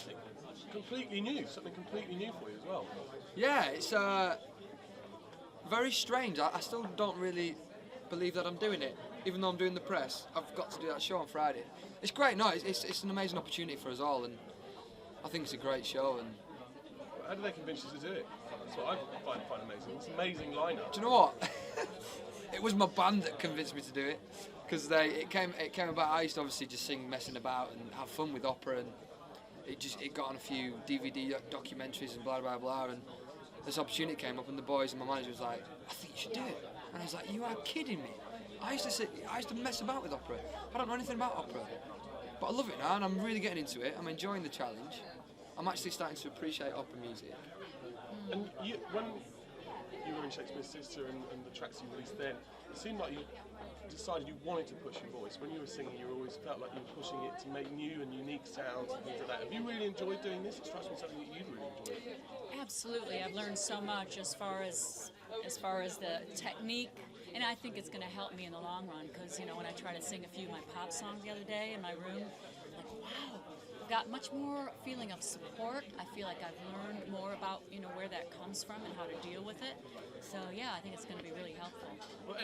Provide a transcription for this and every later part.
something completely new for you as well. Yeah, it's very strange. I still don't really believe that I'm doing it, even though I'm doing the press. I've got to do that show on Friday. It's great. No, it's an amazing opportunity for us all, and I think it's a great show. And how do they convince you to do it? That's what I find amazing. It's an amazing lineup. do you know what? It was my band that convinced me to do it, because it came about. I used to obviously just sing, messing about, and have fun with opera, and it got on a few DVD documentaries and blah blah blah. And this opportunity came up, and the boys and my manager was like, "I think you should do it." And I was like, "You are kidding me! I used to mess about with opera. I don't know anything about opera, but I love it now, and I'm really getting into it. I'm enjoying the challenge. I'm actually starting to appreciate opera music." And when you were in Shakepears Sister and the tracks you released then, it seemed like you decided you wanted to push your voice. When you were singing, you always felt like you were pushing it to make new and unique sounds and things like that. Have you really enjoyed doing this? It strikes me something that you'd really enjoy. Absolutely, I've learned so much as far as the technique, and I think it's going to help me in the long run. Because when I try to sing a few of my pop songs the other day in my room, like wow. Got much more feeling of support. I feel like I've learned more about where that comes from and how to deal with it. So yeah, I think it's going to be really helpful. Well,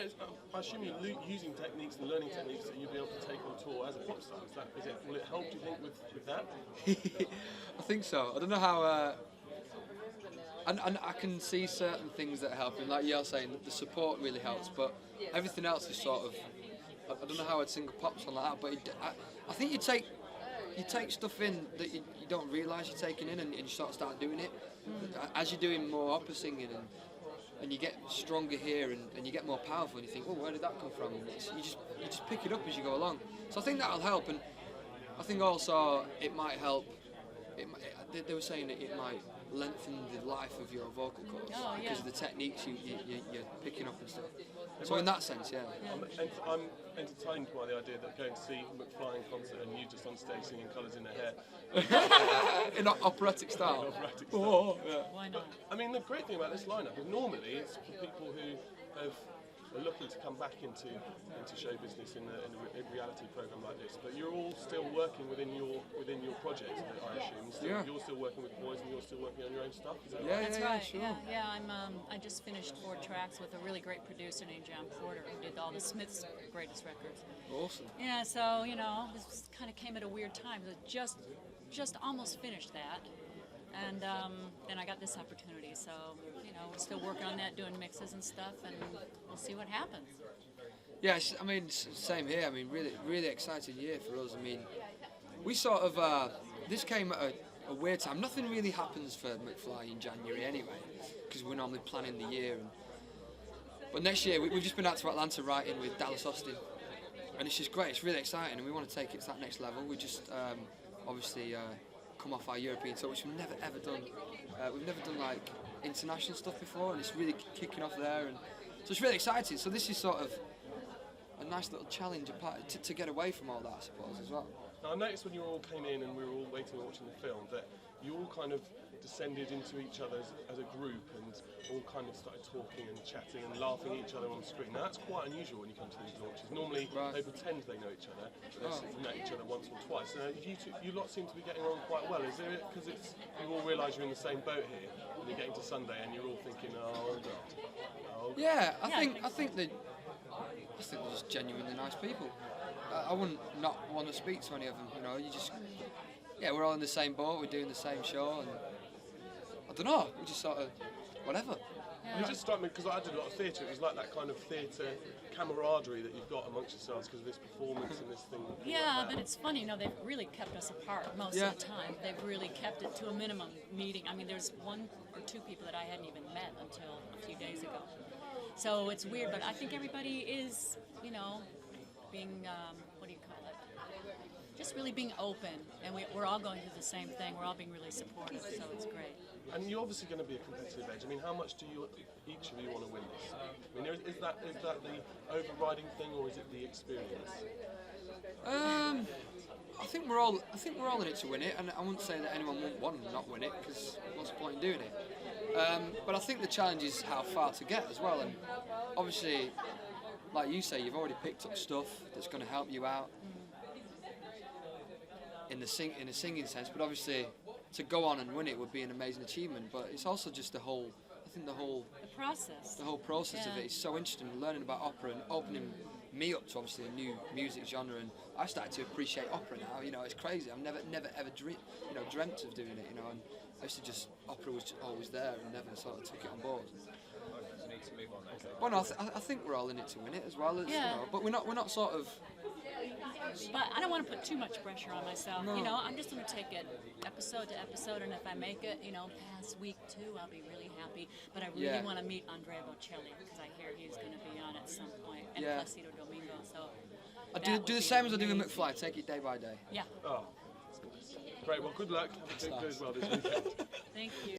I assume you're using techniques and learning techniques that you'll be able to take on tour as a pop star. Will it help, do you think, with that? I think so. I don't know how. And I can see certain things that help, and like you're saying, the support really helps. But everything else is sort of. I don't know how I'd sing a pop song like that, but I think you take stuff in that you don't realise you're taking in, and you sort of start doing it. As you're doing more opera singing, and you get stronger here, and you get more powerful, and you think, oh, where did that come from? And you just pick it up as you go along. So I think that'll help, and I think also it might help. They were saying that it might lengthen the life of your vocal cords because of the techniques you're picking up and stuff. So in that sense, yeah. I'm entertained by the idea that going to see McFly in concert and you just on stage singing Colours in the Hair. In operatic style. Operatic style. Oh, yeah. Why not? I mean, the great thing about this lineup is normally it's for people who are looking to come back into show business in a reality program like this. But you're all still working within your project, I assume. You're still working with boys and you're still working on your own stuff. Is that right? That's right. Sure. Yeah. I just finished 4 tracks with a really great producer named John Porter, who did all the Smiths' greatest records. Awesome. Yeah. So this kind of came at a weird time. Just almost finished that. And then I got this opportunity, so we're still working on that, doing mixes and stuff, and we'll see what happens. Yeah, I mean, same here. I mean, really exciting year for us. I mean, we sort of this came at a weird time. Nothing really happens for McFly in January anyway, because we're normally planning the year. But next year we've just been out to Atlanta writing with Dallas Austin, and it's just great. It's really exciting, and we want to take it to that next level. We just obviously. Come off our European tour, which we've never ever done. We've never done like international stuff before, and it's really kicking off there, and so it's really exciting. So this is sort of a nice little challenge to get away from all that, I suppose, as well. Now I noticed when you all came in and we were all waiting and watching the film that you all kind of descended into each other as a group and all kind of started talking and chatting and laughing at each other on the screen. Now that's quite unusual when you come to these launches. Normally they pretend they know each other, but they've met each other once or twice. You lot seem to be getting on quite well. Is it because you all realise you're in the same boat here and you're getting to Sunday and you're all thinking, oh God. Yeah, I think they're just genuinely nice people. I wouldn't not want to speak to any of them. We're all in the same boat. We're doing the same show, and I don't know. We just sort of whatever. Yeah. It just struck me because I did a lot of theatre. It was like that kind of theatre camaraderie that you've got amongst yourselves because of this performance and this thing. Yeah, but it's funny. They've really kept us apart most of the time. They've really kept it to a minimum meeting. I mean, there's 1 or 2 people that I hadn't even met until a few days ago. So it's weird, but I think everybody is, being, what do you call it? Just really being open, and we're all going through the same thing. We're all being really supportive, so it's great. And you're obviously going to be a competitive edge. I mean, how much do each of you want to win this? I mean, is that the overriding thing, or is it the experience? I think we're all in it to win it, and I wouldn't say that anyone won't want to not win it because what's the point in doing it? But I think the challenge is how far to get as well, and obviously, like you say, you've already picked up stuff that's going to help you out in a singing sense. But obviously, to go on and win it would be an amazing achievement. But it's also just the whole process of it is so interesting. Learning about opera and opening me up to obviously a new music genre, and I started to appreciate opera now. You know, it's crazy. I've never ever dreamt of doing it. You know, and I used to just opera was always there and never sort of took it on board. Well, no, I think we're all in it to win it as well. As, you know, but we're not sort of. But I don't want to put too much pressure on myself. No. You know, I'm just going to take it episode to episode, and if I make it, you know, past week 2, I'll be really happy. But I really want to meet Andrea Bocelli because I hear he's going to be on at some point, and Placido Domingo. So I do the same as I do with McFly. Take it day by day. Yeah. Oh, great. Well, good luck. Have a good as well this weekend. Thank you.